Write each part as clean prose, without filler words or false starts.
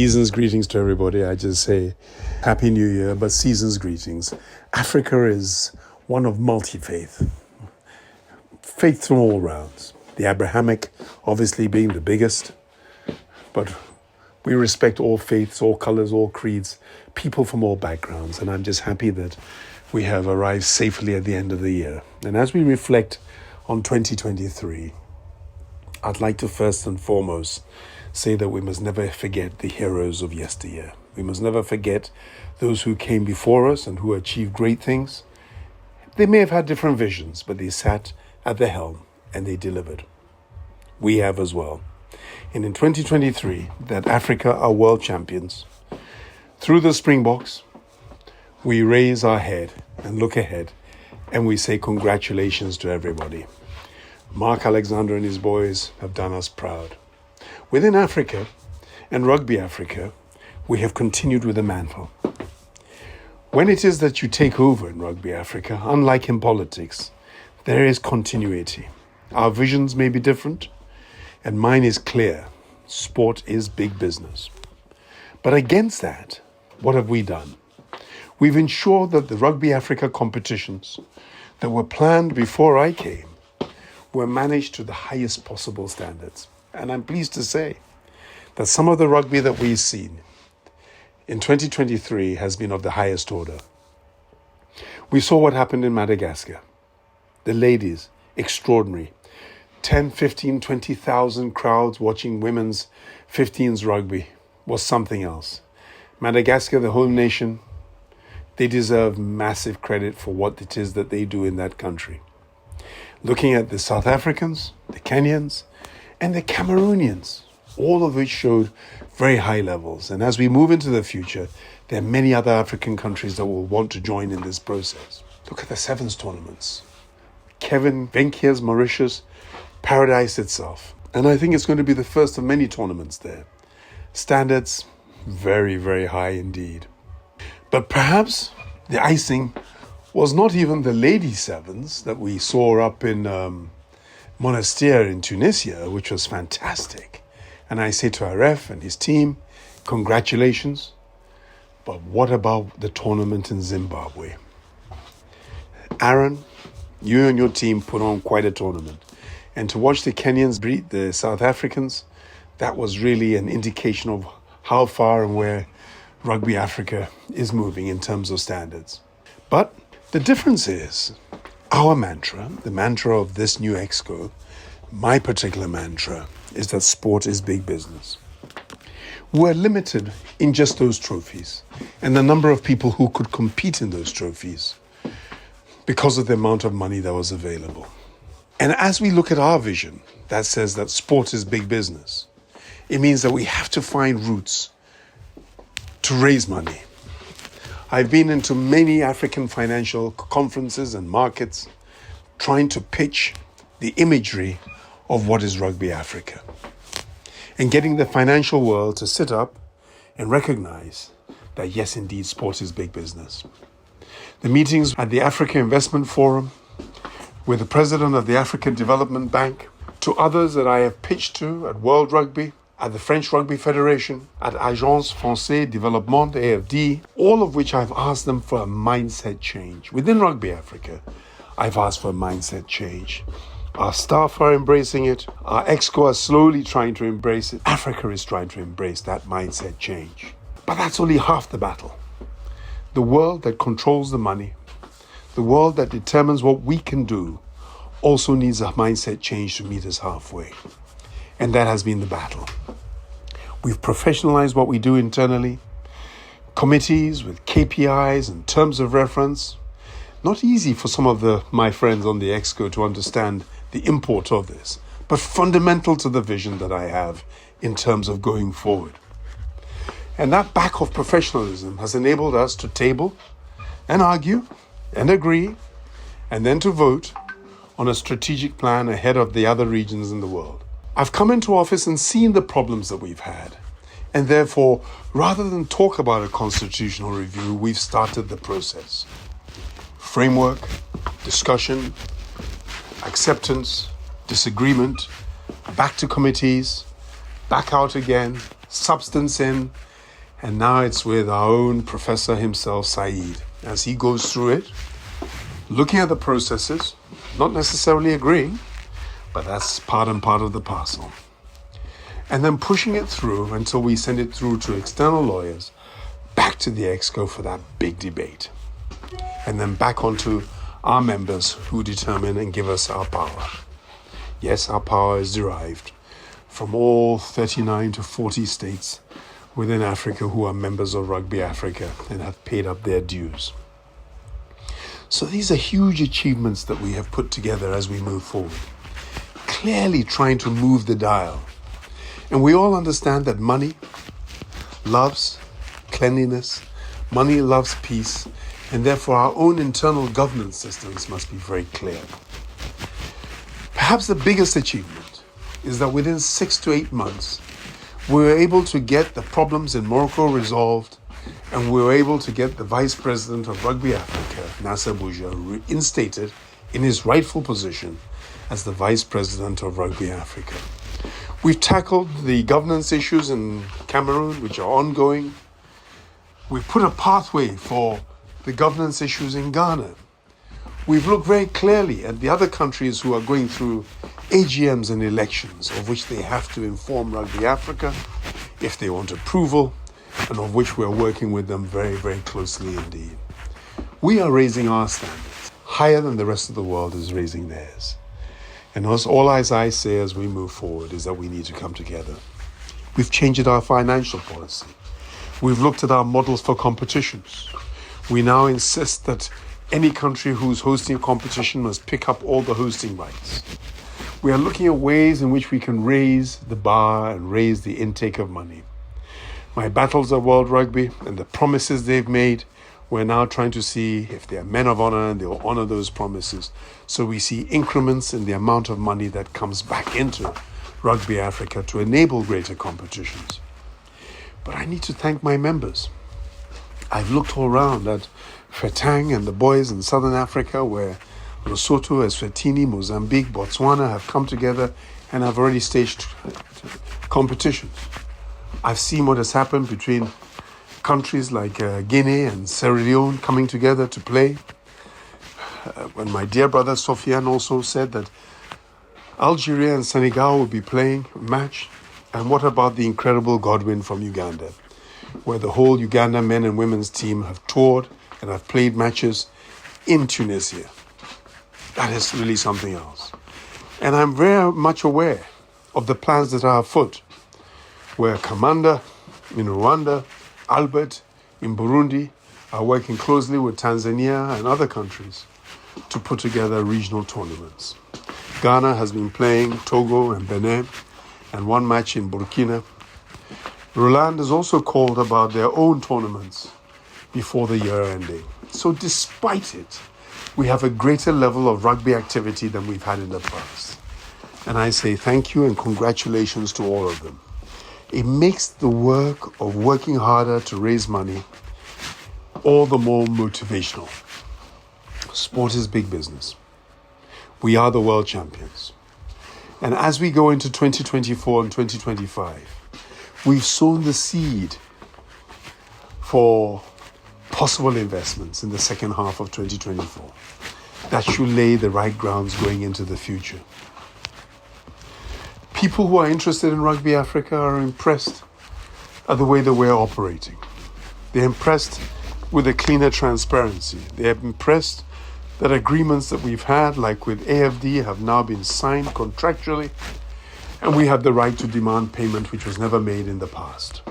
Season's greetings to everybody. I just say Happy New Year, but season's greetings. Africa is one of multi-faith. Faith from all rounds. The Abrahamic obviously being the biggest, but we respect all faiths, all colors, all creeds, people from all backgrounds. And I'm just happy that we have arrived safely at the end of the year. And as we reflect on 2023, I'd like to first and foremost say that we must never forget the heroes of yesteryear. We must never forget those who came before us and who achieved great things. They may have had different visions, but they sat at the helm and they delivered. We have as well. And in 2023, that Africa are world champions. Through the Springboks, we raise our head and look ahead, and we say congratulations to everybody. Mark Alexander and his boys have done us proud. Within Africa and Rugby Africa, we have continued with the mantle. When it is that you take over in Rugby Africa, unlike in politics, there is continuity. Our visions may be different, and mine is clear. Sport is big business. But against that, what have we done? We've ensured that the Rugby Africa competitions that were planned before I came were managed to the highest possible standards. And I'm pleased to say that some of the rugby that we've seen in 2023 has been of the highest order. We saw what happened in Madagascar. The ladies, extraordinary. 10, 15, 20,000 crowds watching women's 15s rugby was something else. Madagascar, the home nation, they deserve massive credit for what it is that they do in that country. Looking at the South Africans, the Kenyans, and the Cameroonians, all of which showed very high levels. And as we move into the future, there are many other African countries that will want to join in this process. Look at the Sevens tournaments. Kevin Venkia's Mauritius, paradise itself. And I think it's going to be the first of many tournaments there. Standards, very, very high indeed. But perhaps the icing was not even the lady sevens that we saw up in Monastir in Tunisia, which was fantastic. And I say to Aref and his team, congratulations. But what about the tournament in Zimbabwe? Aaron, you and your team put on quite a tournament. And to watch the Kenyans beat the South Africans, that was really an indication of how far and where Rugby Africa is moving in terms of standards. But the difference is our mantra, the mantra of this new Exco, my particular mantra, is that sport is big business. We're limited in just those trophies and the number of people who could compete in those trophies because of the amount of money that was available. And as we look at our vision that says that sport is big business, it means that we have to find routes to raise money. I've been into many African financial conferences and markets trying to pitch the imagery of what is Rugby Africa and getting the financial world to sit up and recognize that yes, indeed, sport is big business. The meetings at the Africa Investment Forum with the president of the African Development Bank, to others that I have pitched to at World Rugby, at the French Rugby Federation, at Agence Française Développement, AFD, all of which I've asked them for a mindset change. Within Rugby Africa, I've asked for a mindset change. Our staff are embracing it. Our EXCO are slowly trying to embrace it. Africa is trying to embrace that mindset change. But that's only half the battle. The world that controls the money, the world that determines what we can do, also needs a mindset change to meet us halfway. And that has been the battle. We've professionalized what we do internally. Committees with KPIs and terms of reference. Not easy for some of my friends on the EXCO to understand the import of this, but fundamental to the vision that I have in terms of going forward. And that back of professionalism has enabled us to table and argue and agree and then to vote on a strategic plan ahead of the other regions in the world. I've come into office and seen the problems that we've had. And therefore, rather than talk about a constitutional review, we've started the process. Framework, discussion, acceptance, disagreement, back to committees, back out again, substance in, And now it's with our own professor himself, Saeed, as he goes through it, looking at the processes, not necessarily agreeing, but that's part and part of the parcel. And then pushing it through until we send it through to external lawyers, back to the Exco for that big debate. And then back onto our members who determine and give us our power. Yes, our power is derived from all 39 to 40 states within Africa who are members of Rugby Africa and have paid up their dues. So these are huge achievements that we have put together as we move forward, clearly trying to move the dial. And we all understand that money loves cleanliness, money loves peace, and therefore our own internal governance systems must be very clear. Perhaps the biggest achievement is that within 6 to 8 months, we were able to get the problems in Morocco resolved, and we were able to get the Vice President of Rugby Africa, Nasser Bourja, reinstated in his rightful position as the Vice President of Rugby Africa. We've tackled the governance issues in Cameroon, which are ongoing. We've put a pathway for the governance issues in Ghana. We've looked very clearly at the other countries who are going through AGMs and elections, of which they have to inform Rugby Africa if they want approval, and of which we're working with them very, very closely indeed. We are raising our standards higher than the rest of the world is raising theirs. And all as I say as we move forward is that we need to come together. We've changed our financial policy. We've looked at our models for competitions. We now insist that any country who's hosting a competition must pick up all the hosting rights. We are looking at ways in which we can raise the bar and raise the intake of money. My battles at World Rugby and the promises they've made, we're now trying to see if they are men of honor and they'll honor those promises. So we see increments in the amount of money that comes back into Rugby Africa to enable greater competitions. But I need to thank my members. I've looked all around at Fetang and the boys in Southern Africa, where Lesotho, Eswatini, Mozambique, Botswana have come together and have already staged competitions. I've seen what has happened between countries like Guinea and Sierra Leone coming together to play. When my dear brother Sofiane also said that Algeria and Senegal will be playing a match. And what about the incredible Godwin from Uganda, where the whole Uganda men and women's team have toured and have played matches in Tunisia. That is really something else. And I'm very much aware of the plans that are afoot, where Kamanda in Rwanda, Albert in Burundi are working closely with Tanzania and other countries to put together regional tournaments. Ghana has been playing Togo and Benin and one match in Burkina. Roland has also called about their own tournaments before the year ending. So despite it, we have a greater level of rugby activity than we've had in the past. And I say thank you and congratulations to all of them. It makes the work of working harder to raise money all the more motivational. Sport is big business. We are the world champions. And as we go into 2024 and 2025, we've sown the seed for possible investments in the second half of 2024. That should lay the right grounds going into the future. People who are interested in Rugby Africa are impressed at the way that we're operating. They're impressed with the cleaner transparency. They're impressed that agreements that we've had, like with AFD, have now been signed contractually, and we have the right to demand payment, which was never made in the past.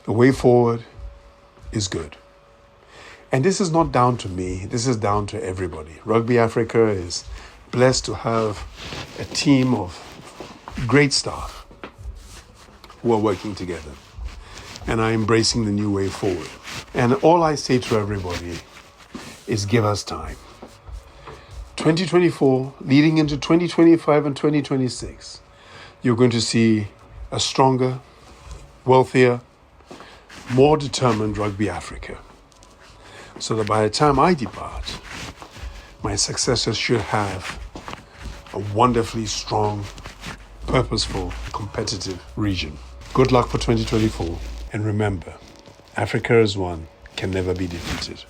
The way forward is good. And this is not down to me, this is down to everybody. Rugby Africa is blessed to have a team of great staff who are working together and are embracing the new way forward. And all I say to everybody is give us time. 2024, leading into 2025 and 2026, you're going to see a stronger, wealthier, more determined Rugby Africa. So that by the time I depart, my successors should have a wonderfully strong, purposeful, competitive region. Good luck for 2024. And remember, Africa as one can never be defeated.